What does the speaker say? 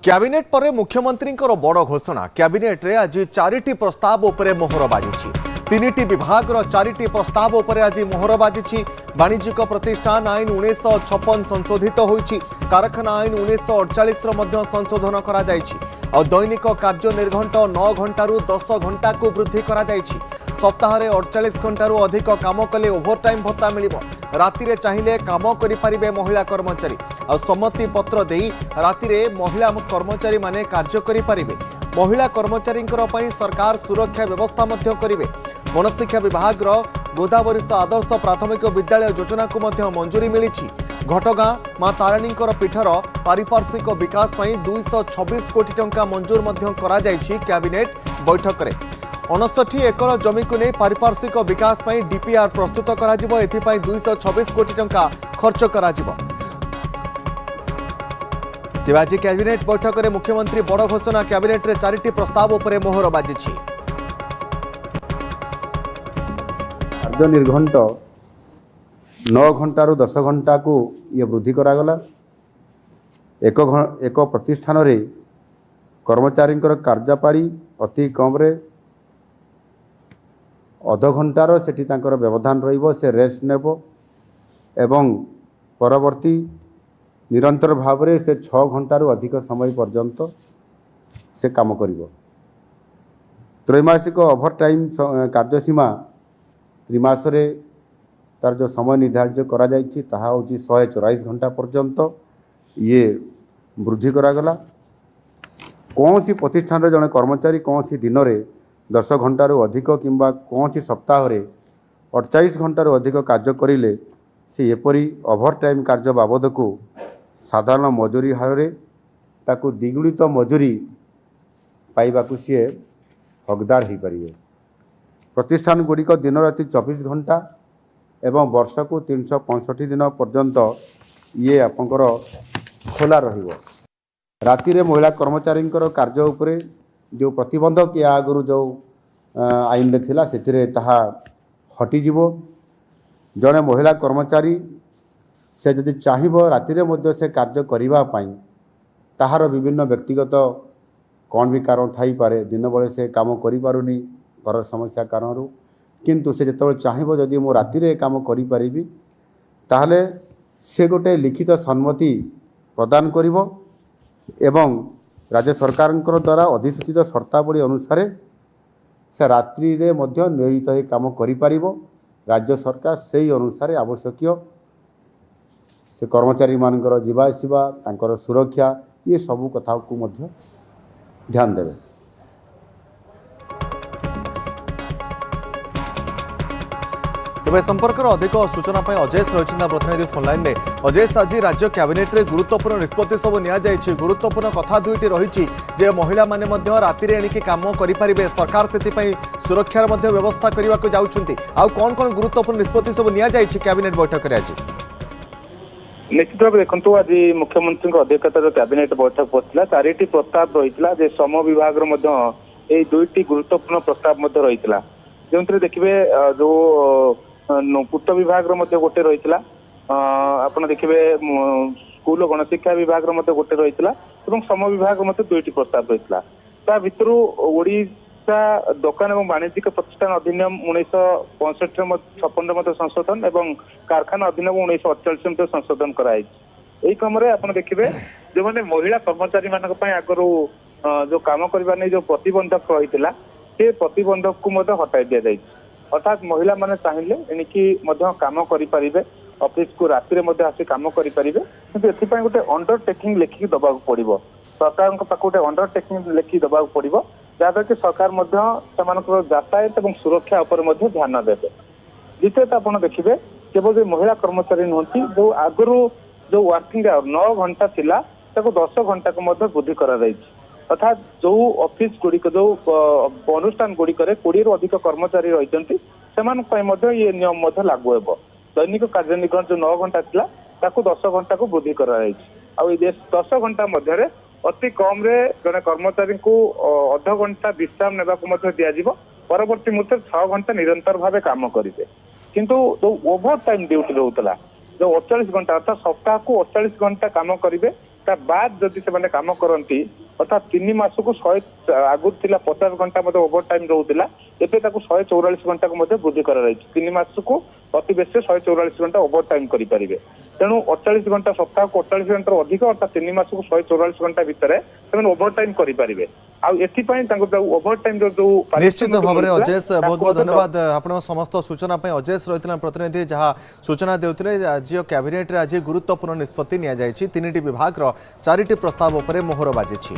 Cabinet ପରେ ମୁଖ୍ୟମନ୍ତ୍ରୀଙ୍କର ବଡ଼ ଘୋଷଣା। କ୍ୟାବିନେଟ୍ରେ ଆଜି 4ଟି ପ୍ରସ୍ତାବ ଉପରେ ମୋହର ବାଜିଛି। 3ଟି ବିଭାଗର 4ଟି ପ୍ରସ୍ତାବ ଉପରେ ଆଜି ମୋହର ବାଜିଛି। ବାଣିଜ୍ୟିକ ପ୍ରତିଷ୍ଠାନ ଆଇନ 1956 ସଂଶୋଧିତ ହୋଇଛି। କାରଖାନା ଆଇନ 1948ର ମଧ୍ୟ ସଂଶୋଧନ କରାଯାଇଛି। ଆଉ ଦୈନିକ କାର୍ଯ୍ୟ ନିର୍ଘଣ୍ଟ 9 ଘଣ୍ଟାରୁ 10 ଘଣ୍ଟାକୁ ବୃଦ୍ଧି କରାଯାଇଛି। ସପ୍ତାହରେ 48 ଘଣ୍ଟାରୁ ଅଧିକ କାମ କଲେ ଓଭରଟାଇମ୍ ଭତ୍ତା ମିଳିବ। ରାତିରେ ଚାହିଁଲେ କାମ କରିପାରିବେ ମହିଳା କର୍ମଚାରୀ। ଆଉ ସମ୍ମତି ପତ୍ର ଦେଇ ରାତିରେ ମହିଳା କର୍ମଚାରୀ ମାନେ କାର୍ଯ୍ୟ କରିପାରିବେ। ମହିଳା କର୍ମଚାରୀଙ୍କର ପାଇଁ ସରକାର ସୁରକ୍ଷା ବ୍ୟବସ୍ଥା ମଧ୍ୟ କରିବେ। ଗଣଶିକ୍ଷା ବିଭାଗର ଗୋଦାବରିଷ ଆଦର୍ଶ ପ୍ରାଥମିକ ବିଦ୍ୟାଳୟ ଯୋଜନାକୁ ମଧ୍ୟ ମଞ୍ଜୁରୀ ମିଳିଛି। ଘଟଗାଁ ମା ତାରିଣୀଙ୍କର ପୀଠର ପାରିପାର୍ଶ୍ୱିକ ବିକାଶ ପାଇଁ 226 କୋଟି ଟଙ୍କା ମଞ୍ଜୁର ମଧ୍ୟ କରାଯାଇଛି କ୍ୟାବିନେଟ୍ ବୈଠକରେ। 59 ଏକର ଜମିକୁ ନେଇ ପାରିପାର୍ଶ୍ୱିକ ବିକାଶ ପାଇଁ ଡିପିଆର୍ ପ୍ରସ୍ତୁତ କରାଯିବ। ଏଥିପାଇଁ 226 କୋଟି ଟଙ୍କା ଖର୍ଚ୍ଚ କରାଯିବ। ତେବେ ଆଜି କ୍ୟାବିନେଟ୍ ବୈଠକରେ ମୁଖ୍ୟମନ୍ତ୍ରୀ ବଡ଼ ଘୋଷଣା। କ୍ୟାବିନେଟ୍ରେ 4ଟି ପ୍ରସ୍ତାବ ଉପରେ ମୋହର ବାଜିଛି। କାର୍ଯ୍ୟ ନିର୍ଘଣ୍ଟ 9 ଘଣ୍ଟାରୁ 10 ଘଣ୍ଟାକୁ ବୃଦ୍ଧି କରାଗଲା। ଏକ ପ୍ରତିଷ୍ଠାନରେ କର୍ମଚାରୀଙ୍କର କାର୍ଯ୍ୟପାଳି ଅତି କମ୍ରେ ଅଧ ଘଣ୍ଟାର ସେଠି ତାଙ୍କର ବ୍ୟବଧାନ ରହିବ। ସେ ରେଷ୍ଟ ନେବ ଏବଂ ପରବର୍ତ୍ତୀ ନିରନ୍ତର ଭାବରେ ସେ 6 ଘଣ୍ଟାରୁ ଅଧିକ ସମୟ ପର୍ଯ୍ୟନ୍ତ ସେ କାମ କରିବ। ତ୍ରୈମାସିକ ଓଭରଟାଇମ୍ କାର୍ଯ୍ୟସୀମା ତ୍ରିମାସରେ ତାର ଯେଉଁ ସମୟ ନିର୍ଦ୍ଧାରିତ କରାଯାଇଛି ତାହା ହେଉଛି 144 ଘଣ୍ଟା ପର୍ଯ୍ୟନ୍ତ ବୃଦ୍ଧି କରାଗଲା। କୌଣସି ପ୍ରତିଷ୍ଠାନରେ ଜଣେ କର୍ମଚାରୀ କୌଣସି ଦିନରେ 10 ଘଣ୍ଟାରୁ ଅଧିକ କିମ୍ବା କୌଣସି ସପ୍ତାହରେ 48 ଘଣ୍ଟାରୁ ଅଧିକ କାର୍ଯ୍ୟ କରିଲେ ସେ ଏପରି ଓଭରଟାଇମ୍ କାର୍ଯ୍ୟ ବାବଦକୁ ସାଧାରଣ ମଜୁରୀ ହାରରେ ତାକୁ ଦ୍ୱିଗୁଣିତ ମଜୁରୀ ପାଇବାକୁ ସିଏ ହକଦାର ହୋଇପାରିବେ। ପ୍ରତିଷ୍ଠାନଗୁଡ଼ିକ ଦିନରାତି 24 ଘଣ୍ଟା ଏବଂ ବର୍ଷକୁ 365 ଦିନ ପର୍ଯ୍ୟନ୍ତ ଆପଣଙ୍କର ଖୋଲା ରହିବ। ରାତିରେ ମହିଳା କର୍ମଚାରୀଙ୍କର କାର୍ଯ୍ୟ ଉପରେ ଯେଉଁ ପ୍ରତିବନ୍ଧକ ଆଗରୁ ଯେଉଁ ଆଇନରେ ଥିଲା ସେଥିରେ ତାହା ହଟିଯିବ। ଜଣେ ମହିଳା କର୍ମଚାରୀ ସେ ଯଦି ଚାହିଁବ ରାତିରେ ମଧ୍ୟ ସେ କାର୍ଯ୍ୟ କରିବା ପାଇଁ ତାହାର ବିଭିନ୍ନ ବ୍ୟକ୍ତିଗତ କ'ଣ ବି କାରଣ ଥାଇପାରେ। ଦିନବେଳେ ସେ କାମ କରିପାରୁନି ଘର ସମସ୍ୟା କାରଣରୁ, କିନ୍ତୁ ସେ ଯେତେବେଳେ ଚାହିଁବ ଯଦି ମୁଁ ରାତିରେ କାମ କରିପାରିବି ତାହେଲେ ସେ ଗୋଟେ ଲିଖିତ ସମ୍ମତି ପ୍ରଦାନ କରିବ ଏବଂ ରାଜ୍ୟ ସରକାରଙ୍କର ଦ୍ୱାରା ଅଧିସୂଚିତ ସର୍ତ୍ତାବଳୀ ଅନୁସାରେ ସେ ରାତ୍ରିରେ ମଧ୍ୟ ନିୟୋଜିତ ହୋଇ କାମ କରିପାରିବ। ରାଜ୍ୟ ସରକାର ସେହି ଅନୁସାରେ ଆବଶ୍ୟକୀୟ ସେ କର୍ମଚାରୀମାନଙ୍କର ଯିବା ଆସିବା ତାଙ୍କର ସୁରକ୍ଷା ସବୁ କଥାକୁ ମଧ୍ୟ ଧ୍ୟାନ ଦେବେ। तेज संपर्क अधिक सूचना अजयस रही प्रतिनिधि फोन लाइन में। अजयस, आज राज्य कैबिनेट रे गुरुत्वपूर्ण निष्पत्ति सब नि गुरुत्वपूर्ण कथा दुईटी रही जे महिला माने राति एणिकी काम करें। सरकार से सुरक्षार व्यवस्था करने को जाऊँगी। आउ कौन कौन गुरुत्वपूर्ण निष्पत्ति सब नि कैबिनेट बैठक में? आज निश्चित भाव देखो आज मुख्यमंत्री अध्यक्षता कैबिनेट बैठक बसला 4टी प्रस्ताव रही श्रम विभाग दुईटी गुरुत्वपूर्ण प्रस्ताव रही जो देखिए जो पूर्त विभाग गोटे रही आप देखिए स्कूल और गणशिक्षा विभाग गोटे रही श्रम विभाग दुईटी प्रस्ताव रही भितर ओडिशा दुकान और वाणिज्यिक प्रतिष्ठान अधिनियम 1956 संशोधन और कारखाना अधिनियम 1948 संशोधन कराई। क्रम में आप देखिए जो मैंने महिला कर्मचारी आगु जो कम करने जो प्रतिबंधक रही से प्रतिबंधक को हटाई दि जाए। अर्थात महिला माने चाहिए एणिकी काम करें ऑफिस को राति आसी कम करें किंतु एथि गोटे अंडरटेकिंग लिखिक दबा पड़ो सरकार गोटे अंडरटेकिंग लिखिक दबा पड़ो जहाँद्वारा कि सरकार यातायात और सुरक्षा उपर ध्यान देवे। द्वितीयत आप देखिए केवल जो महिला कर्मचारी नुहति जो आगु जो वर्किंग आवर 9 घंटा थिला 10 घंटा को वृद्धि करा अर्थात जो ऑफिस गुड़िक जो अनुष्ठान गुड़िक 20 अधिक कर्मचारी रही ये नियम लागू हे। दैनिक कार्य निगम जो 9 घंटा था 10 घंटा को वृद्धि करा 10 घंटा मध्य अति कम जड़े कर्मचारी को अध घंटा विश्राम नेबा दिज्व परवर्ती मुहूर्त 6 घंटा निरंतर भाव काम करेंगे। किंतु जो ओभर टाइम ड्यूटी रोला जो 48 घंटा अर्थात सप्ताह को 48 घंटा काम करेंगे ता बाद जदि से काम करती अर्थात 3 मास को 100 आगु 50 घंटा ओभर टाइम रोला एवं 144 घंटा को वृद्धि कर 3 मास को अति बेसी 144 घंटा ओभर टाइम करेंगे तेणु 48 घंटा सप्ताह को 48 घंटा अधिक अर्थात 3 मास को 144 घंटा भितर से ओभर टाइम करेंगे ओभर टाइम जो निश्चित भाव में अजेश बहुत बहुत धन्यवाद आपण समस्त सूचना अजेश रही प्रतिनिधि जहाँ सूचना देते आज कैबिनेट रे आज गुरुत्वपूर्ण निष्पत्ति नि जाइछि 3टी विभाग 4टी प्रस्ताव उपरे मोहर बाजिछि।